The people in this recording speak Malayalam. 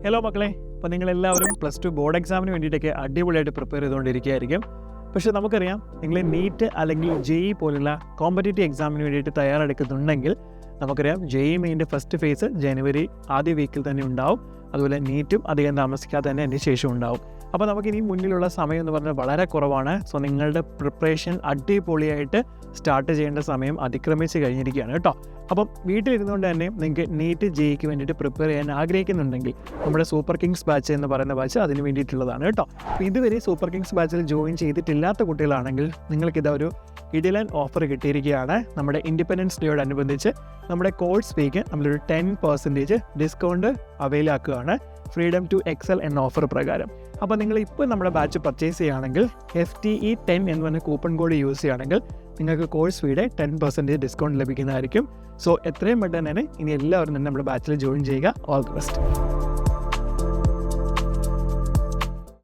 ഹലോ മക്കളെ, അപ്പോൾ നിങ്ങളെല്ലാവരും +2 ബോർഡ് എക്സാമിന് വേണ്ടിയിട്ടൊക്കെ അടിപൊളിയായിട്ട് പ്രിപ്പയർ ചെയ്തുകൊണ്ടിരിക്കുകയായിരിക്കും. പക്ഷേ നമുക്കറിയാം, നിങ്ങൾ നീറ്റ് അല്ലെങ്കിൽ JEE പോലുള്ള കോമ്പറ്റേറ്റീവ് എക്സാമിന് വേണ്ടിയിട്ട് തയ്യാറെടുക്കുന്നുണ്ടെങ്കിൽ നമുക്കറിയാം JEE മെയിൻ്റെ ഫസ്റ്റ് ഫേസ് ജനുവരി ആദ്യ വീക്കിൽ തന്നെ ഉണ്ടാവും. അതുപോലെ നീറ്റും അധികം താമസിക്കാതെ തന്നെ അതിന് ശേഷം ഉണ്ടാവും. അപ്പോൾ നമുക്കിനി മുന്നിലുള്ള സമയം എന്ന് പറഞ്ഞാൽ വളരെ കുറവാണ്. സോ നിങ്ങളുടെ പ്രിപ്പറേഷൻ അടിപൊളിയായിട്ട് സ്റ്റാർട്ട് ചെയ്യേണ്ട സമയം അതിക്രമിച്ച് കഴിഞ്ഞിരിക്കുകയാണ് കേട്ടോ. അപ്പം വീട്ടിലിരുന്നുകൊണ്ട് തന്നെ നിങ്ങൾക്ക് നീറ്റ് JEEക്ക് വേണ്ടിയിട്ട് പ്രിപ്പയർ ചെയ്യാൻ ആഗ്രഹിക്കുന്നുണ്ടെങ്കിൽ നമ്മുടെ സൂപ്പർ കിങ്സ് ബാച്ച് എന്ന് പറയുന്ന ബാച്ച് അതിന് വേണ്ടിയിട്ടുള്ളതാണ് കേട്ടോ. അപ്പോൾ ഇതുവരെ സൂപ്പർ കിങ്സ് ബാച്ചിൽ ജോയിൻ ചെയ്തിട്ടില്ലാത്ത കുട്ടികളാണെങ്കിൽ നിങ്ങൾക്കിത് ഒരു ഇടലൻ ഓഫർ കിട്ടിയിരിക്കുകയാണ്. നമ്മുടെ ഇൻഡിപെൻഡൻസ് ഡേയോടനുബന്ധിച്ച് നമ്മുടെ കോഴ്സ് ഫീക്ക് നമ്മളൊരു 10% ഡിസ്കൗണ്ട് അവൈൽ ആക്കുകയാണ്, ഫ്രീഡം ടു എക്സൽ എന്ന ഓഫർ പ്രകാരം. അപ്പോൾ നിങ്ങൾ ഇപ്പോൾ നമ്മുടെ ബാച്ച് പർച്ചേസ് ചെയ്യുകയാണെങ്കിൽ FTE10 എന്ന് പറഞ്ഞ കൂപ്പൺ കോഡ് യൂസ് ചെയ്യുകയാണെങ്കിൽ നിങ്ങൾക്ക് കോഴ്സ് ഫീയുടെ 10% ഡിസ്കൗണ്ട് ലഭിക്കുന്നതായിരിക്കും. സോ എത്രയും പെട്ടെന്ന് തന്നെ ഇനി എല്ലാവരും തന്നെ നമ്മുടെ ബാച്ചിൽ ജോയിൻ ചെയ്യുക. All the best.